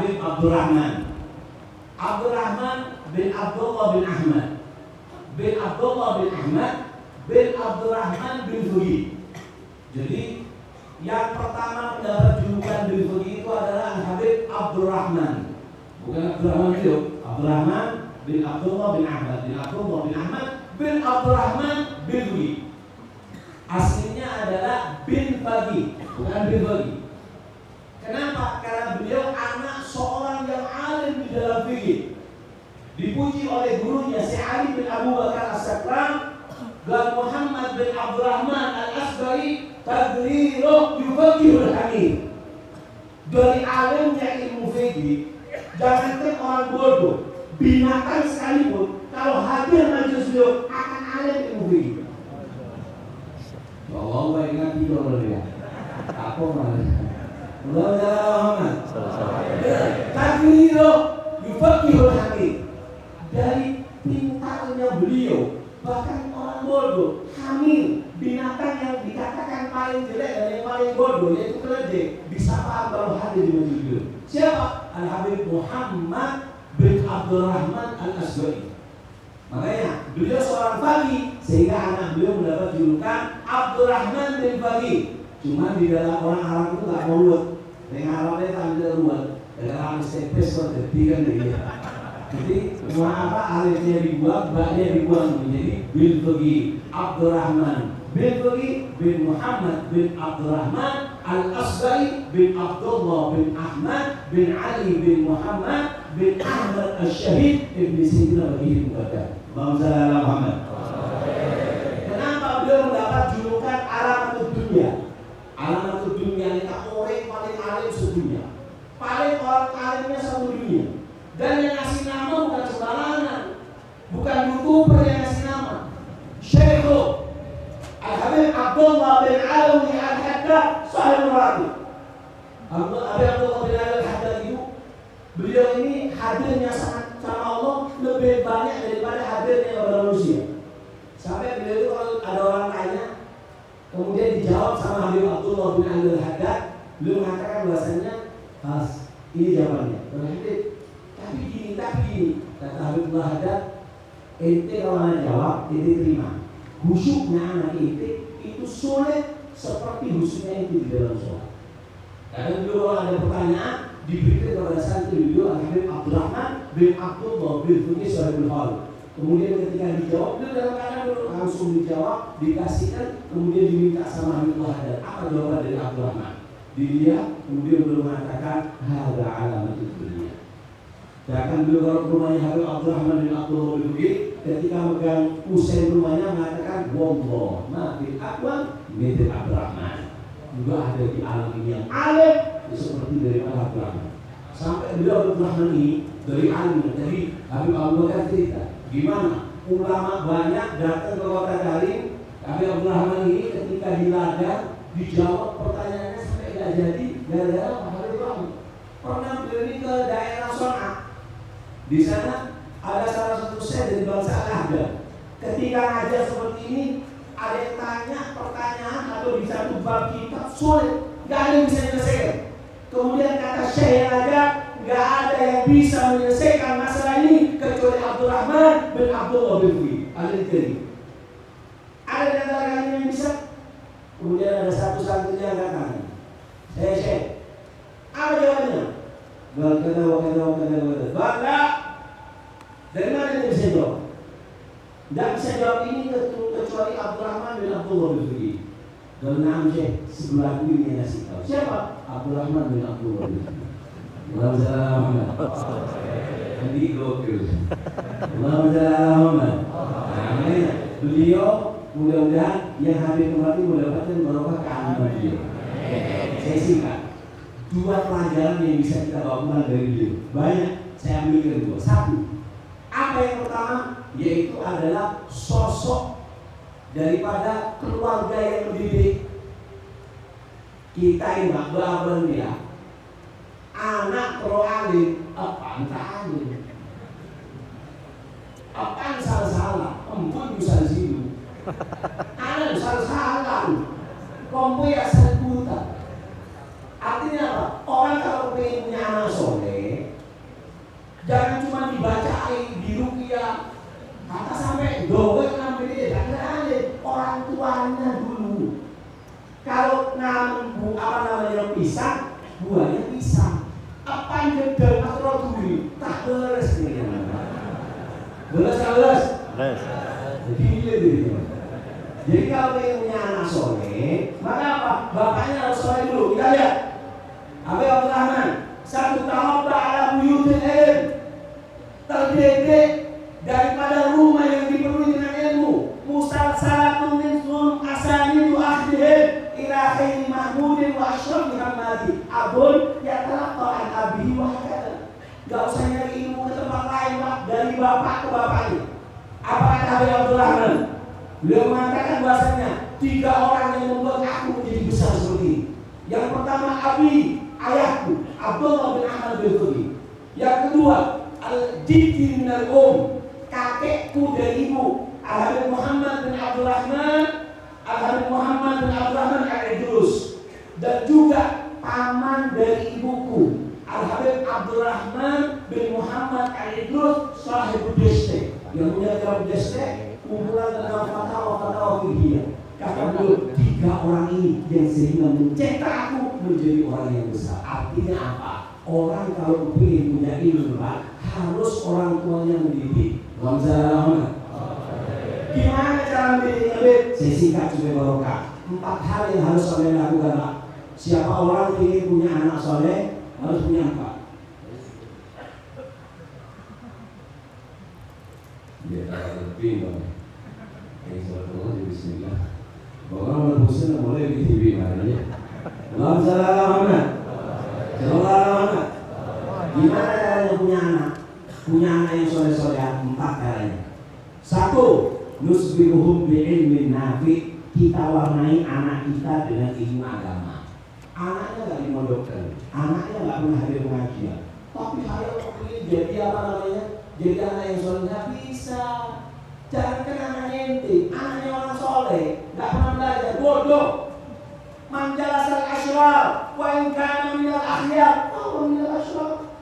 bin Abdurrahman. Abdurrahman bin Abdullah bin Ahmad bin Abdullah bin Ahmad bin Abdurrahman bin Zuhri. Jadi yang pertama mendapat julukan bin Zuhri itu adalah Habib Abdurrahman, bukan Abdurrahman itu. Abdurrahman bin Abdullah bin Ahmad bin Abdullah bin Ahmad bin Abdurrahman bin Zuhri. Aslinya adalah bin Fagi, bukan bin Zuhri. Kenapa? Karena beliau anak seorang yang alim di dalam fikih. Dipuji oleh gurunya si Ali bin Abu Bakar As-Sakran dan Muhammad bin Abdurrahman Al-Asbari, tadriruh yufaqihul hamid. Dari alimnya ilmu fikih, jangankan orang bodoh, binatang sekalipun kalau hadir majelis beliau akan alim ilmu fikih. Allah ingat tidur dia. Apa malah? Mudah-mudahan takdiroh yufaqihul hamid. Dari pintarnya beliau, bahkan orang bodoh, hamil, binatang yang dikatakan paling jelek dan yang paling bodoh yaitu keledai, bisa paham kalau hadir di majelis beliau. Siapa? Al-Habib Muhammad bin Abdurrahman Al-Asbari. Makanya beliau seorang faqih sehingga anak beliau mendapat julukan Abdurrahman bin Faqih. Cuma di dalam orang Arab itu tak mau ruwet. Dengan Arabnya tak ada ruwet. Dengan stepes kok kan dia. Jadi semua apa alifnya dibuang, baknya dibuang menjadi bin Faqih Abdurrahman bin Faqih bin Muhammad bin Abdurrahman Al-Asbari bin Abdullah bin Ahmad bin Ali bin Muhammad bin Ahmad Al-Syahid Ibn Sayyidina Wahid Muqaddam. Allahumma Muhammad. Kenapa beliau mendapat julukan Alamatud Dunya? Alamatud Dunya ini orang paling alim sedunia, paling orang alimnya satu dunia. Dan yang ngasih nama bukan sembarangan, bukan YouTuber yang ngasih nama. Syekh Al-Habib Abdullah bin Alawi Al-Haddad Sahibul Ratib. Habib Abdullah bin Alawi Al-Haddad itu, beliau ini hadirnya sama Allah lebih banyak daripada hadirnya kepada manusia. Sampai beliau itu kalau ada orang tanya, kemudian dijawab sama Habib Abdullah bin Alawi Al-Haddad, beliau mengatakan bahasanya, ini jawabannya. Tapi gini, kata Habib Al-Haddad, ente kalau anak jawab, ente terima. Khusyuknya anak ente itu sulit seperti khusyuknya ente di dalam sholat. Karena beliau kalau ada pertanyaan, diberikan kepada santri beliau Habib Abdurrahman bin Abdullah bin Faqih Sahibul Ratib. Kemudian ketika dijawab, beliau dalam keadaan dulu langsung dijawab, dikasihkan, kemudian diminta sama Habib Al-Haddad apa jawaban dari Abdurrahman. Dilihat, kemudian beliau mengatakan hadza alamatud dunya. Bahkan beliau kalau ke rumahnya Habib Abdurrahman bin Abdullah bin Faqih, ketika megang usai rumahnya mengatakan wallah ma fil aqwam min Abdurrahman. Juga ada di alam ini yang alim seperti dari Abdurrahman. Sampai beliau Abdurrahman ini dari alim, dari Habib Abu Bakar cerita gimana ulama banyak datang ke kota Darim, Habib Abdurrahman ini ketika di ladang dijawab pertanyaannya sampai tidak jadi gara-gara Habib Abdurrahman. Pernah beliau ini ke daerah Son'a. Di sana ada salah satu syekh dari bangsa Al-Ahda. Ketika ngajar seperti ini, ada yang tanya pertanyaan atau di satu bab kitab sulit, nggak ada yang bisa menyelesaikan. Kemudian kata syekh yang ada, nggak ada yang bisa menyelesaikan masalah ini kecuali Abdurrahman bin Abdullah bin Faqih. Ada di sini. Ada di antara kalian yang bisa? Kemudian ada satu santri yang datang. Saya syekh. Apa jawabannya? Wakada. Bangga. Dari mana dia bisa jawab? Tidak bisa jawab ini kecuali Abdurrahman bin Abdullah bin Faqih. Dan nama syekh sebelah kiri yang ngasih tahu. Siapa? Abdurrahman bin Abdullah bin Faqih. Allahumma jadi gokil. Allahumma. Nah, beliau mudah-mudahan yang hadir kemarin mendapatkan barokah keamanan beliau. Saya singkat. Dua pelajaran yang bisa kita bawa pulang dari beliau. Banyak, saya ambilkan dua. Satu, apa yang pertama? Yaitu adalah sosok daripada keluarga yang mendidik. Kita ini abang dia, anak pro alim, apaan alim, apaan salah, empun bisa situ, anak salah, kompo ya buta. Artinya apa? Orang kalau pengen punya anak soleh, Jadi kalau ingin punya anak soleh, maka apa? Bapaknya harus soleh dulu. Kita lihat. Abi Abdul Rahman, satu tahun ala buyutil ilm, terdidik daripada rumah yang dipenuhi dengan ilmu. Musalsalatun min sulm asanidu ahdihim ila khairi mahmudin wa ashraf Muhammadi. Abun ya talaqqa an abihi wa hakada. Gak usah nyari ilmu ke tempat lain, Pak, dari bapak ke bapaknya. Apa kata Abi Abdul Rahman? Beliau mengatakan bahasanya 3 orang yang membuat aku menjadi besar seperti ini. Yang pertama Abi, ayahku Abdullah bin Ahmad bin Khudi. Yang kedua Al-Jiddi minal kakekku dari ibu Al-Habib Muhammad bin Abdul Rahman Al-Idrus. Dan juga paman dari ibuku Al-Habib Abdul Rahman bin Muhammad Al-Idrus Sahibul Deste, yang punya kitab Deste, kumpulan tentang fatwa fikih. Kata beliau, 3 orang ini yang sehingga mencetak aku menjadi orang yang besar. Artinya apa? Orang kalau ingin punya ilmu, harus orang tuanya mendidik. Gimana cara mendidiknya? Saya singkat supaya barokah. 4 hal yang harus kalian lakukan, Pak. Siapa orang ingin punya anak soleh harus punya 4. Dia tak lebih dong. Yang sebetulnya jadi bismillah. Orang berpuasa boleh di TV makanya. Alhamdulillah. Gimana caranya punya anak? Punya anak yang soleh-soleh, 4 caranya. 1, nusbiruhum bi'ilmin nafi. Kita warnai anak kita dengan ilmu agama. Anaknya nggak dimondokkan, anaknya nggak pernah hadir pengajian, tapi hayal ini jadi apa namanya? Jadi anak yang soleh nggak bisa. Jangankan anaknya ente, anaknya orang soleh, nggak pernah belajar, bodoh. Manjalasal asyrar, wa in kana minal akhyar, minal asyrar.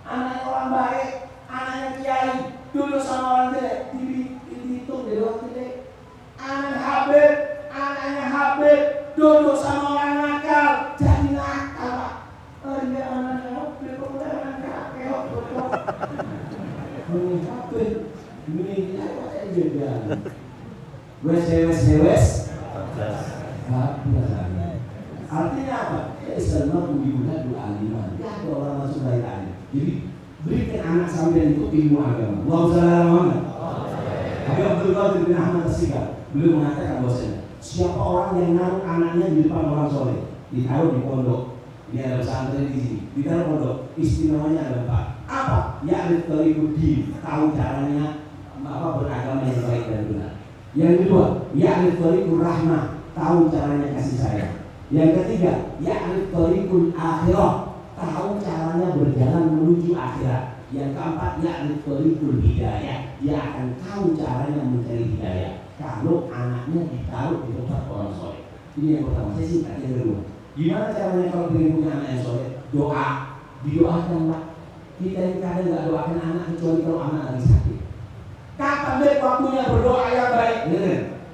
Anaknya orang baik, anaknya kiai, dulu sama orang jelek, dihitung dari orang jelek. Anaknya Habib, duduk sama orang nakal, jadi nakal, Pak. Dia anaknya Habib, kemudian kakek, bodoh. Ini Habib. Ini beda. Wes. Artinya apa? Islam bukan aliman. Ya ada orang masuk dari tadi. Jadi berikan anak sampean itu ilmu agama. Wassalamualaikum. Tapi Abdul Qadir bin Ahmad As-Sikar, beliau mengatakan bahwasanya siapa orang yang naruh anaknya di depan orang soleh, ditaruh di pondok. Ini ada pesantren di sini. Ditaruh pondok. Istimewanya ada 4. Apa? Ya'rif tariquddin, tahu caranya beragama yang baik dan benar. Yang kedua, ya'rif tariqur rahmah, tahu caranya kasih sayang. Yang ketiga, ya'rif tariqul akhirah, tahu caranya berjalan menuju akhirat. Yang keempat, ya'rif tariqul hidayah, dia akan tahu caranya mencari hidayah. Kalau anaknya ditaruh di tempat orang soleh. Ini yang pertama. Saya singkat. Yang kedua, gimana caranya kalau ingin punya anak yang soleh? Doa, didoakan, Pak. Kita yang kadang nggak doakan anak kecuali kalau anak lagi sakit. Kapan deh waktunya berdoa yang baik?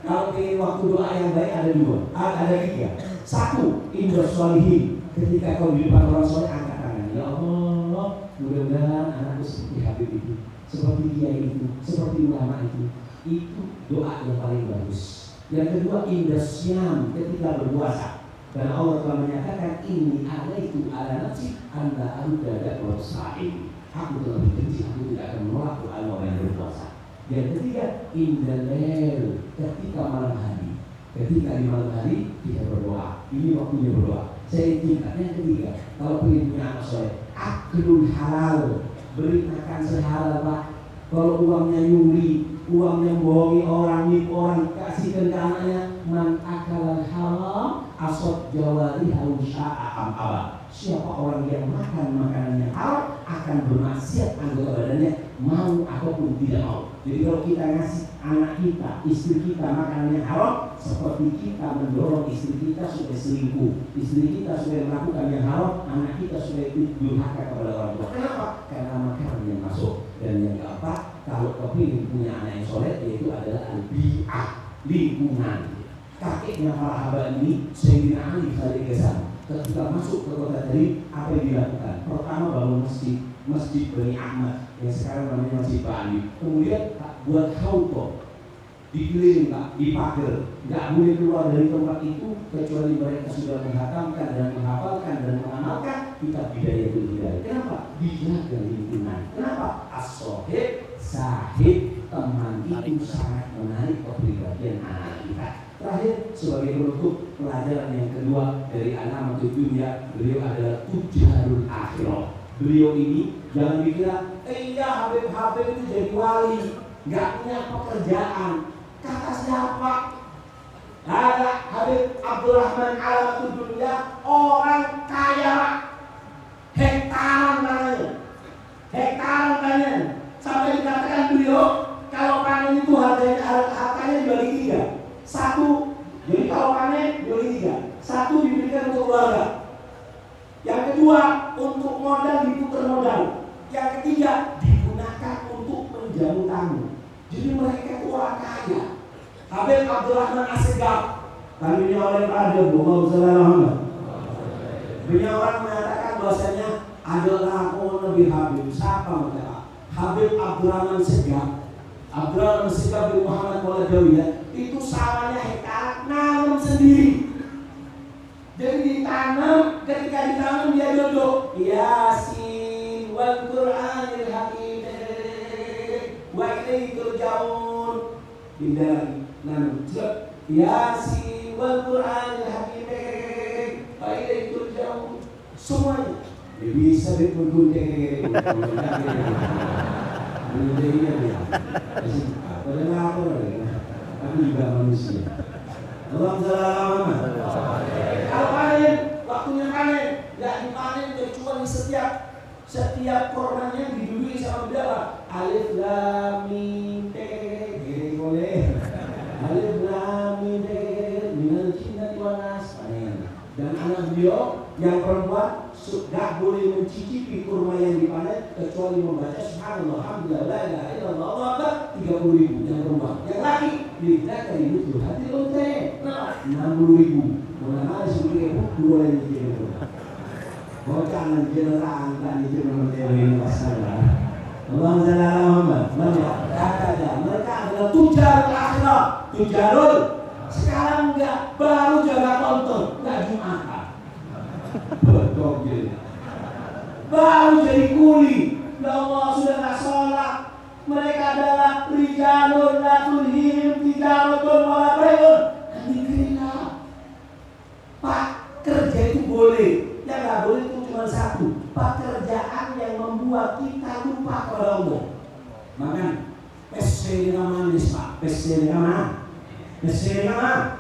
Kalau ingin waktu doa yang baik ada 2, ada 3. 1, indah sholihin. Ketika kau di depan orang soleh, angkat tangan. Ya Allah, mudah-mudahan anakku seperti Habib itu, seperti dia itu, seperti ulama itu. Itu doa yang paling bagus. Yang kedua, indah syam, ketika berpuasa. Dan Allah telah menyatakan ini alaitu ala nafsi anda arudadak warsa'in. Aku telah berjanji, aku tidak akan menolak doa orang yang berpuasa. Yang ketiga, indalel, ketika malam hari. Ketika di malam hari kita berdoa. Ini waktunya berdoa. Saya tingkatnya yang ketiga, kalau ingin punya anak soleh, aklul halal, beri makan sehalal, Pak. Kalau uangnya nyuri, uangnya bohongi orang, nipu orang, kasihkan ke anaknya. Man akal haram asot jawari hausya'a am'aba. Siapa orang yang makan makanan yang haram akan bermaksiat anggota badannya, mau ataupun tidak mau. Jadi kalau kita ngasih anak kita, istri kita makanan yang haram, seperti kita mendorong istri kita supaya selingkuh, istri kita supaya melakukan yang haram, anak kita supaya durhaka kepada orang tua. Kenapa? Karena makanan yang masuk. Dan yang keempat, kalau kepingin punya anak yang soleh, yaitu adalah al-bi'ah, lingkungan. Kakeknya para sahabat ini, Sayyidina Ali Khalil ketika masuk ke kota Taif, apa yang dilakukan? Pertama bangun masjid Bani Ahmad yang sekarang namanya Masjid Bani. Kemudian buat hauto, dikeliling Pak, dipagar, nggak boleh keluar dari tempat itu kecuali mereka sudah menghatamkan dan menghafalkan dan mengamalkan kitab Bidayatul Hidayah. Kenapa? Dijaga lingkungan. Kenapa? As-sohib, sahib, teman itu sangat menarik kepribadian anak kita. Terakhir, sebagai penutup pelajaran yang kedua dari Alamatul Dunya, beliau adalah tujarul akhirah. Beliau ini jangan dikira, iya Habib itu jadi wali, nggak punya pekerjaan. Kata siapa? Ada Habib Abdurrahman Alamatul Dunya, orang kaya, hektaran tanahnya, sampai dikatakan beliau kalau panen itu harganya dibagi 3. Satu, jadi kalau panen dibagi 3. Satu diberikan untuk keluarga. Yang kedua untuk modal diputar modal. Yang ketiga digunakan untuk menjamu tamu. Jadi mereka itu orang kaya. Habib Abdurrahman As-Segaf, kami oleh Raja Muhammad Sallallahu. Beliau orang mengatakan bahwasanya adalah Nabi Habib. Siapa mereka? Habib Abdurrahman Segaf. Abdurrahman Segaf bin Muhammad Waladawiyah itu sawahnya hektar, nanam sendiri. Jadi ditanam, ketika ditanam dia duduk Yasin wal Qur'anil Hakim wa ilaihi turja'un. Pindah lagi nanam Yasin wal Qur'anil Hakim wa ilaihi turja'un. Semuanya dia bisa bergunting kami juga manusia. Allah Muhammad. Kalau panen, waktunya panen, nggak dipanen kecuali setiap korbannya didului sama berapa? Alif lam mim te boleh. Alif lam mim te minal jinnati wan nas. Dan anak beliau yang perempuan sudah boleh mencicipi kurma yang dipanen kecuali membaca subhanallah alhamdulillah la ilaha illallah Allahu akbar 30.000 yang perempuan. Yang laki lidah dari itu hati lonte 60.000. Mana sebelum dua lagi itu. Bocah general tadi cuma menjadi masalah. Allah Muhammad. Mereka adalah tujarul akhirah, tujarul. Sekarang enggak, baru jaga kontor, enggak Jumatan. Betul gitu. Baru jadi kuli. Ya Allah sudah enggak sholat. Mereka adalah rijalun la tulhihim tijaratun wa la bai'un. Dikira. Pak, kerja itu boleh. Yang enggak boleh itu cuma satu. Pekerjaan yang membuat kita lupa kepada Allah. Maka pesel manis Pak, pesel mana? Pesel mana?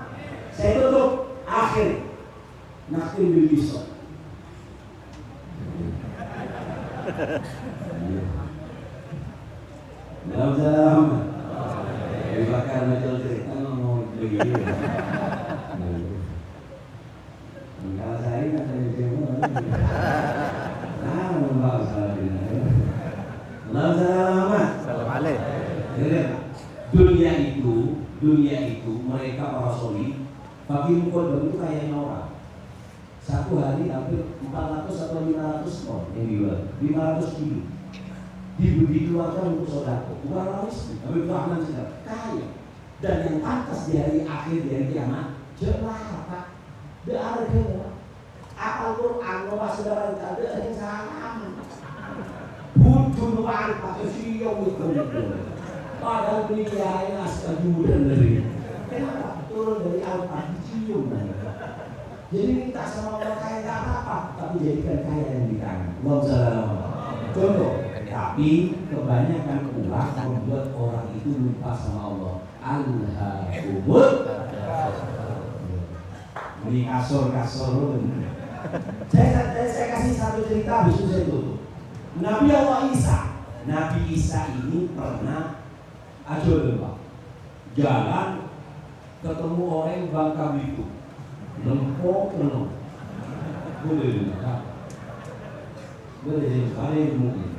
Saya tutup akhir. Nakil bil bisor. Dalam dibakar macam cerita ngomong begini. Kalau saya kan saya cuma membawa salah benar. Salam alaikum. Dunia itu mereka para soli bagi mukul itu kayaknya orang. Satu hari hampir 400 atau 500 ton yang dijual, 500 kilo. Dikeluarkan untuk sodako, bukan orang miskin, tapi bahkan sedang kaya. Dan yang pantas di hari akhir dari kiamat, jelas Pak, berharga. Apal Quran, bahwa saudara kita ada yang salah. Bujun Pak, pakai siang itu. Padahal beliau astaghfirullah dari. Kenapa? Turun dari Al-Fatihah dicium. Jadi minta sama orang kaya nggak apa-apa, tapi jadikan kaya yang di tangan. Contoh, tapi kebanyakan uang membuat orang itu lupa sama Allah. Alhamdulillah. Ini kasur. Saya kasih satu cerita, habis itu saya tutup. Nabi Isa ini pernah Pak, jalan ketemu orang Bangka Belitung, lempok penuh, boleh sekali mungkin.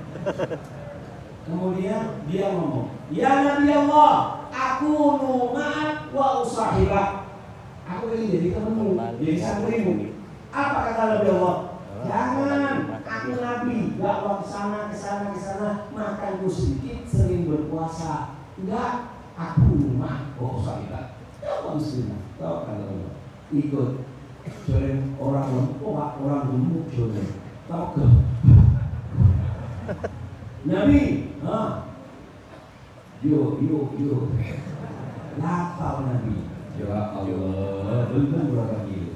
Kemudian dia ngomong, ya Nabi Allah, aku numat wa usahibah. Aku ingin jadi temanmu, jadi santrimu. Apa kata Nabi Allah? Jangan, aku Nabi, dakwah kesana, makanku sedikit, sering berpuasa. Enggak, aku rumah sahibat. Kau muslimah, kau kata Allah ikut jalan orang lempok, orang gemuk jalan. Kau ke Nabi, yo, lapar Nabi. Ya Allah, belum berapa kilo.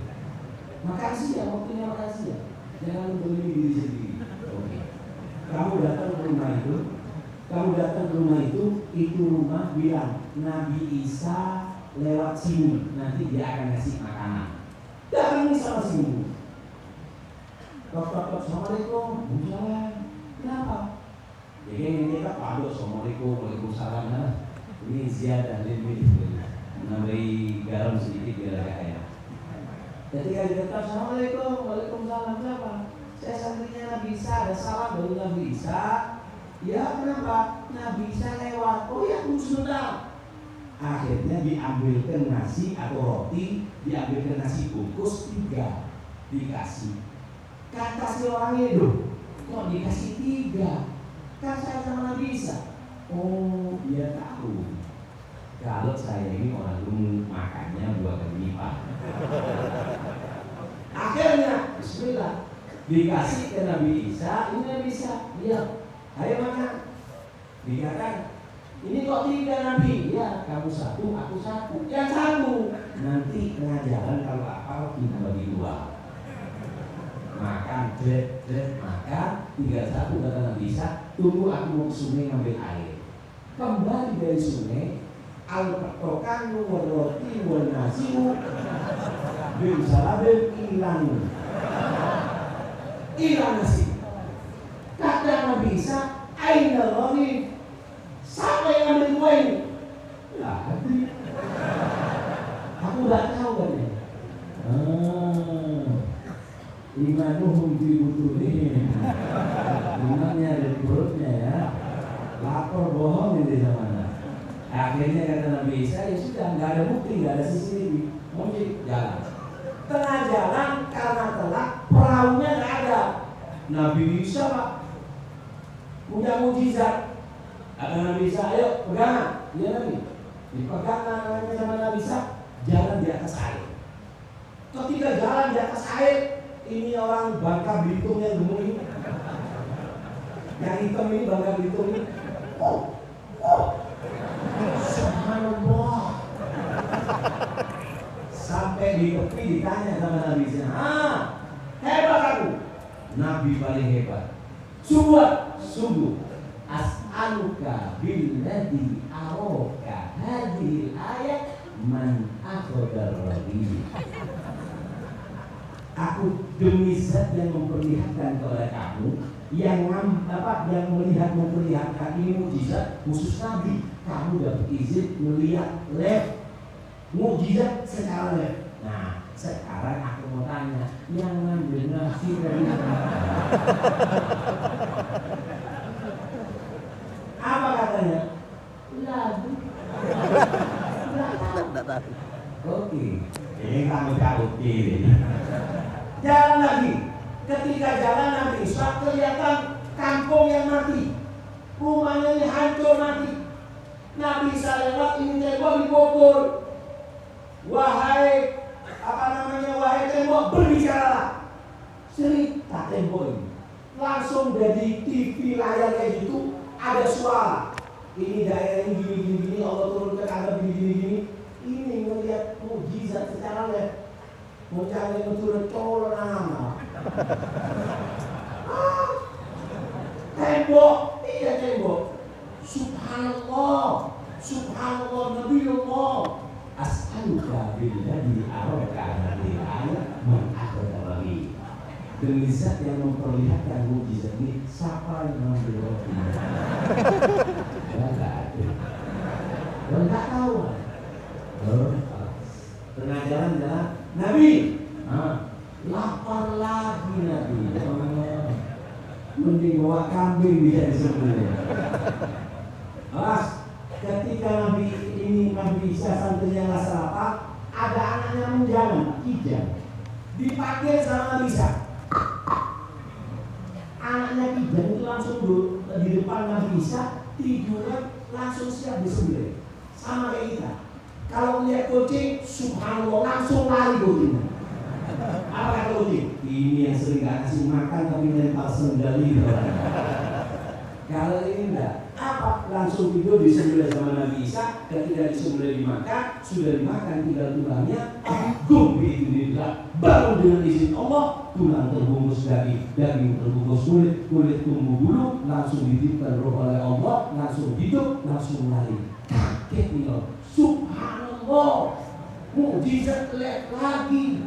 Makasih ya, waktunya makasih ya. Jangan beli diri sendiri. Oke. Kamu datang ke rumah itu rumah bilang Nabi Isa lewat sini, nanti dia akan ngasih makanan. Datang sama sini. Tok, assalamualaikum, waalaikumsalam. Kenapa? Jadi ini kita padu, assalamualaikum, waalaikumsalam. Ini ziyadah lebih nambahi garam sedikit biar agak kaya. Ketika dikatakan assalamualaikum, waalaikumsalam, kenapa? Saya santrinya Nabi Isa, ada salam dari Nabi Isa. Ya kenapa? Nabi Isa lewat. Oh ya, tunggu sebentar. Akhirnya diambilkan nasi atau roti, diambilkan nasi bungkus 3 dikasih. Kata si orang itu, kok dikasih 3? Kan saya sama Nabi Isa. Oh, dia tahu kalau saya ini orang gemuk, makannya buat lipat. Akhirnya, bismillah, dikasih ke Nabi Isa. Ini Nabi Isa, lihat, ayo makan. Dikatakan, ini kok 3 Nabi? Ya, kamu 1, aku 1. Yang 1. Nanti tengah jalan kalau lapar kita bagi 2. Makan, makan. 3-1 kata Nabi Isa. Tunggu aku mau ke sungai ngambil air. Kembali dari sungai, al-patokan roti wal nasiu bin salabin hilang nasi. Kata Nabi Isa, aina roti, siapa yang ambil gue ini? Lah, aku nggak tahu kan ya. Imanuhum fi butunihim. Imannya ada di perutnya ya. Lapor bohong ini mana. Akhirnya kata Nabi Isa, ya sudah, nggak ada bukti, nggak ada CCTV, mungkin jalan. Tengah jalan karena telat, perahunya nggak ada. Nabi Isa Pak punya mujizat. Kata Nabi Isa, ayo pegangan. Iya Nabi. Dipegang tangannya sama Nabi Isa, jalan di atas air. Ketika jalan di atas air, ini orang Bangka Belitung yang gemuk ini, yang hitam ini Bangka Belitung ini. Subhanallah. Sampai di tepi ditanya sama Nabi Isa, hebat aku. Nabi paling hebat. Sungguh as'aluka billadhi aroka hadhil ayat man akhodar rabi. Aku demi zat yang memperlihatkan kepada kamu yang memperlihatkan ini mujizat khusus Nabi. Kamu dapat izin melihat live mujizat secara live. Nah, sekarang aku mau tanya, yang ngambil nasi dari apa katanya? Lagu. Oke, ini kamu tahu ini. Jalan lagi. Ketika jalan Nabi Isa kelihatan kampung yang mati, rumahnya ini hancur mati. Nabi Isa lewat, ini tembok dibobol. Wahai tembok, berbicaralah. Cerita tembok ini. Langsung dari TV layar kayak gitu ada suara. Ini daerah ini gini, Allah turunkan ada gini. Ini melihat mujizat secara live. Mencari menurut colon nama. Tembok, iya tembok. Subhanallah, Nabiullah. As'aluka billadhi araka hadhil ayat man akhodar rabi. Demi zat yang memperlihatkan mujizat ini, siapa yang mengambil roti? Enggak ada. Enggak tahu. Tengah jalan Nabi, lapar lagi Nabi. Mending bawa kambing bisa disembelih. Alas, ketika Nabi Isa santrinya rasa lapar, ada anaknya menjalan, kijang, dipanggil sama Nabi Isa. Anaknya kijang itu langsung di depan Nabi Isa, tiduran langsung siap disembelih. Sama kayak kita. Kalau lihat kucing, subhanallah langsung lari kucingnya. Apa kata kucing? Ini yang sering gak kasih makan tapi lempar sendali. Kalau ini enggak, apa? Langsung tidur disembelih sama Nabi Isa. Ketika disembelih dimakan, sudah dimakan tinggal tulangnya. Gum biidznillah. Baru dengan izin Allah, tulang terbungkus daging, daging terbungkus kulit, kulit tumbuh bulu, langsung ditiupkan roh oleh Allah, langsung hidup, langsung lari. Kaget nih loh. Subhanallah. Mukjizat lagi.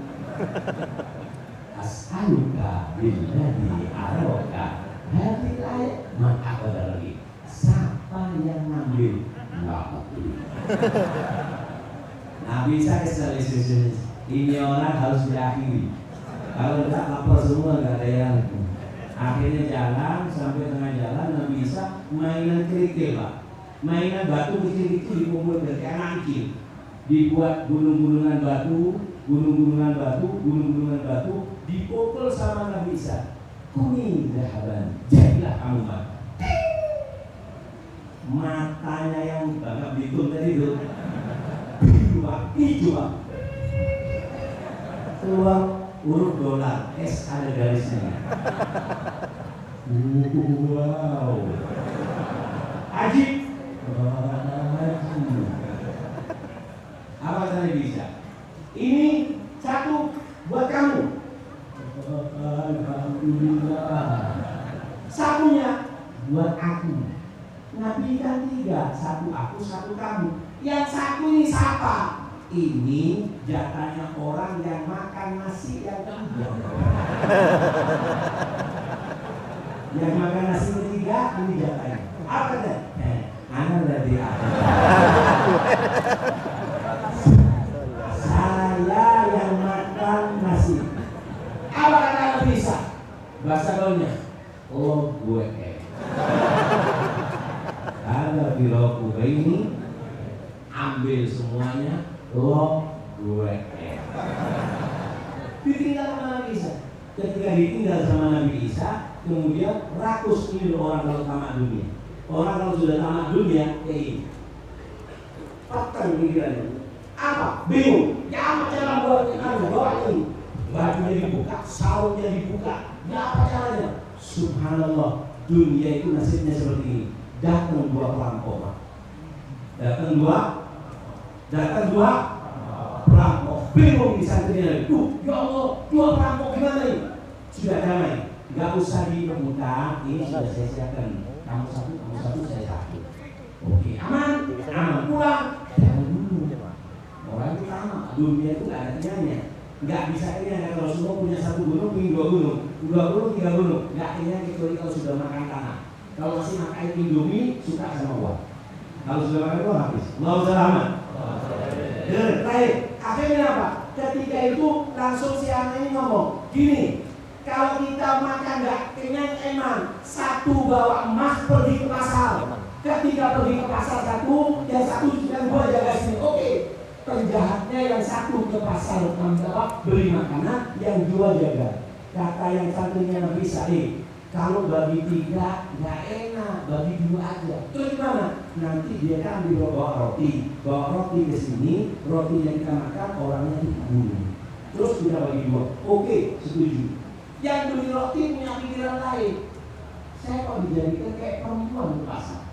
As'aluka billadzi araka hadil ayat maka lagi. Siapa yang ngambil? Nabi Isa kesal ini orang harus diakhiri. Kalau tidak lapor semua nggak ada yang. Akhirnya jalan sampai tengah jalan Nabi Isa mainan kerikil pak, mainan batu kecil-kecil dikumpul dari anak kecil, dibuat gunung-gunungan batu, gunung-gunungan batu, gunung-gunungan batu, dipukul sama Nabi Isa. Kuning dahaban, jadilah kamu batu. Matanya yang Bapak Bitung tadi itu hijau pak, keluar huruf dolar, S ada garisnya. Wow, ajib. Apa tadi bisa? Ini satu buat kamu. Alhamdulillah. Satunya buat aku. Nabi kan 3, satu aku, satu kamu. Yang satu ini siapa? Ini jatahnya orang yang makan nasi yang ketiga. Yang makan nasi ketiga ini jatahnya. Apa dia? Anak dari aku. Saya yang makan nasi. Apa kata bisa? Bahasa gaulnya. Oh gue. Ada di roku ini ambil semuanya lo gue. Ditinggal sama Nabi Isa. Ketika ditinggal sama Nabi Isa, kemudian rakus ini orang kalau tamat dunia. Orang kalau sudah tamat dunia kayak ini. Patang pikirannya. Apa? Bingung. Ya apa cara buat ini? Bajunya dibuka, sarungnya dibuka. Ya apa caranya? Subhanallah. Dunia itu nasibnya seperti ini. Datang 2 perampok, datang dua perampok, bingung di santrinya. Ya Allah, 2 perampok gimana ini? Sudah damai, nggak usah direbutan. Ini sudah saya siapkan. Kamu satu, saya satu. Oke, aman, pulang. Jangan dulu. Orang itu sama, dunia itu nggak ada kenyangnya. Nggak bisa kenyang kalau semua punya 1 gunung, punya 2 gunung, 2 gunung, 3 gunung. Nggak kenyang kecuali kalau sudah makan tanah. Kalau masih makan Indomie, suka sama uang. Kalau sudah makan uang habis. Mau selamat. Baik. Akhirnya apa? Ketika itu langsung si anak ini ngomong, gini, kalau kita makan nggak kenyang emang, 1 bawa emas pergi ke pasar. Ketika pergi ke pasar 1, yang 1 yang 2 jaga sini. Oke. Penjahatnya yang 1 ke pasar beli makanan, yang 2 jaga. Kata yang satunya Nabi Isa, kalau bagi 3 nggak enak, bagi 2 aja. Terus gimana? Nanti dia kan bawa roti ke sini, roti yang kita makan orangnya dibunuh. Terus kita bagi 2. Oke, setuju. Yang beli roti punya pikiran lain. Saya kok dijadikan kayak perempuan di pasar.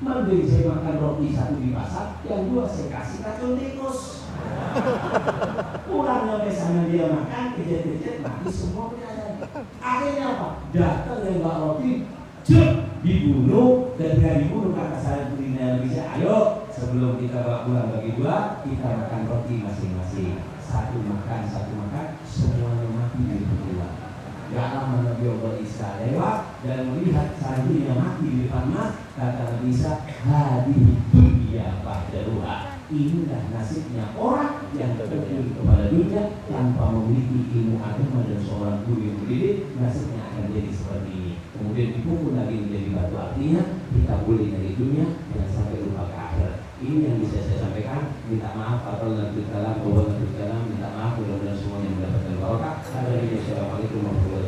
Mending saya makan roti 1 di pasar, yang 2 saya kasih racun tikus. Pulang sampai sana dia makan, kejadian mati semua punya. Akhirnya apa? Datang yang bawa roti, dibunuh. Ketika dibunuh kata saya berinya bisa, ayo sebelum kita bawa pulang bagi 2, kita makan roti masing-masing. 1 makan, semuanya mati di berdua. Gak lama Nabi Allah Isa lewat dan melihat santrinya mati di depan mas. Kata Nabi Isa, hadhihi dunya ba'daruha. Inilah nasibnya orang yang terjun kepada dunia tanpa memiliki ilmu agama dan seorang guru yang mendidik. Nasibnya akan jadi seperti ini. Kemudian dipukul lagi menjadi batu. Artinya kita boleh dari dunia dan sampai lupa ke akhirat. Ini yang bisa saya sampaikan. Minta maaf apabila nanti kalam, minta maaf mudah-mudahan semuanya mendapatkan barokah. Assalamualaikum warahmatullahi wabarakatuh.